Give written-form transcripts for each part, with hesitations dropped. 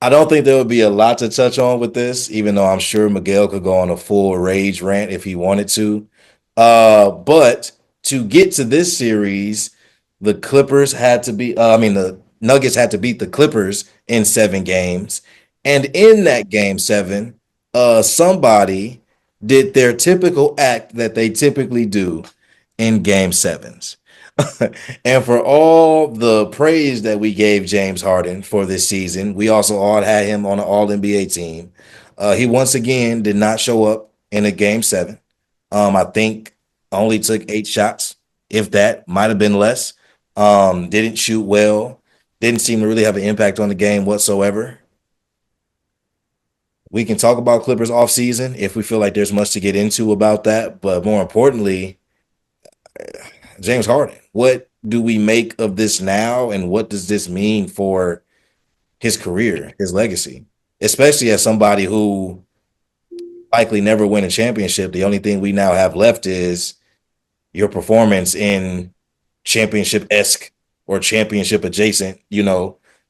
I don't think there would be a lot to touch on with this, even though I'm sure Miguel could go on a full rage rant if he wanted to. But to get to this series, the Clippers had to be, the Nuggets had to beat the Clippers in 7 games. And in that game 7, somebody did their typical act that they typically do in game 7s. And for all the praise that we gave James Harden for this season, we also all had him on an All NBA team. He once again did not show up in a game 7. I think only took 8 shots, if that might have been less. Didn't shoot well. Didn't seem to really have an impact on the game whatsoever. We can talk about Clippers offseason if we feel like there's much to get into about that. But more importantly, James Harden, what do we make of this now? And what does this mean for his career, his legacy? Especially as somebody who likely never win a championship. The only thing we now have left is your performance in championship-esque or championship adjacent,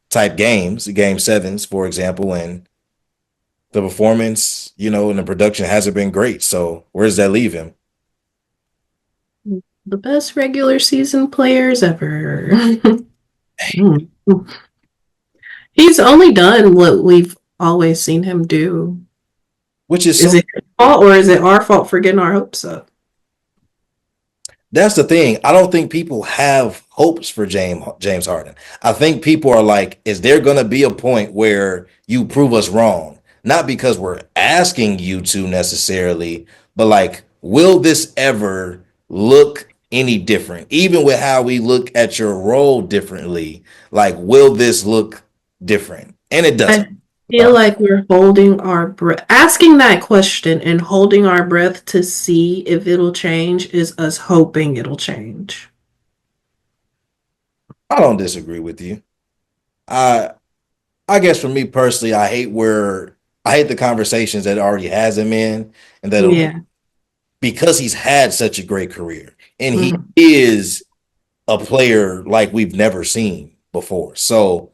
type games, game 7s, for example, and the performance, and the production hasn't been great. So where does that leave him? The best regular season players ever. Mm. He's only done what we've always seen him do. Which is Is so it his fault or is it our fault for getting our hopes up? That's the thing. I don't think people have hopes for James Harden. I think people are like, is there going to be a point where you prove us wrong? Not because we're asking you to necessarily, but like, will this ever look any different? Even with how we look at your role differently, like, will this look different? And it doesn't. I feel like we're holding our breath. Asking that question and holding our breath to see if it'll change is us hoping it'll change. I don't disagree with you. I I guess for me personally, I hate the conversations that it already has him in, and that Yeah. because he's had such a great career and he Mhm. is a player like we've never seen before. So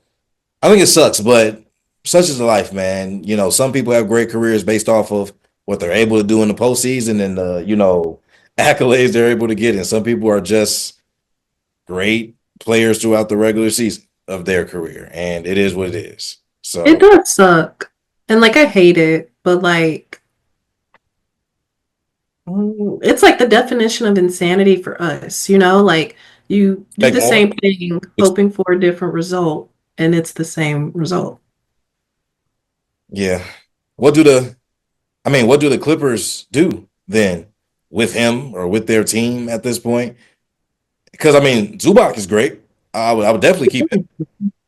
I think it sucks, but such is the life, man. Some people have great careers based off of what they're able to do in the postseason and the, accolades they're able to get. And some people are just great players throughout the regular season of their career. And it is what it is. It So does suck. And like I hate it, but like it's like the definition of insanity for us, like you do expect the more. same thing hoping for a different result and it's the same result. Yeah. What do the Clippers do then with him or with their team at this point? Because Zubac is great. I would definitely keep him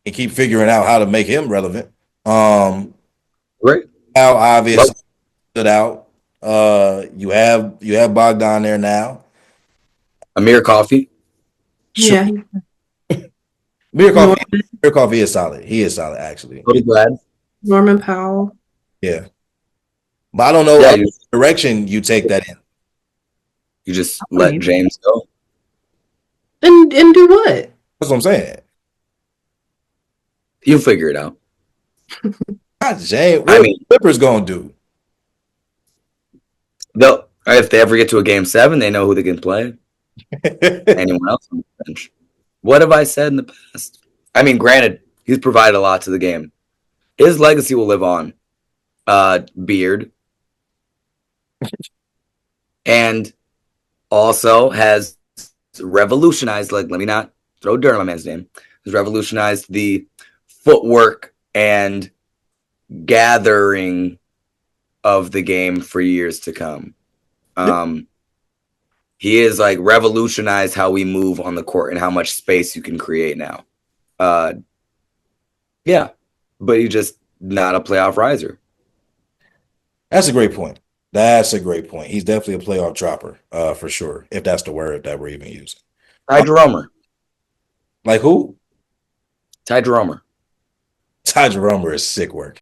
and keep figuring out how to make him relevant. Um, Right. how Love obvious stood out. You have Bogdan there now. Amir Coffee. Sure, Yeah. Mir Norman, Coffee is solid. He is solid actually. Cody Glad. Norman Powell. Yeah, but I don't know Yeah, other direction you take that in. you just I don't let either. James go. And do what? That's what I'm saying. You'll figure it out. Not James. I What are the mean, Clippers gonna do? they'll if they ever get to a game 7, they know who they can play. Anyone else on the bench? What have I said in the past? I mean, granted, he's provided a lot to the game. His legacy will live on. Beard, and also has revolutionized. Like, let me not throw dirt on my man's name. Has revolutionized the footwork and gathering of the game for years to come. He is like revolutionized how we move on the court and how much space you can create now. Uh, yeah, but he's just not a playoff riser. That's a great point. That's a great point. He's definitely a playoff dropper, for sure. If that's the word that we're even using. Ty Uh, Jeromer. like who? Ty Jeromer. Ty Jerome is sick work.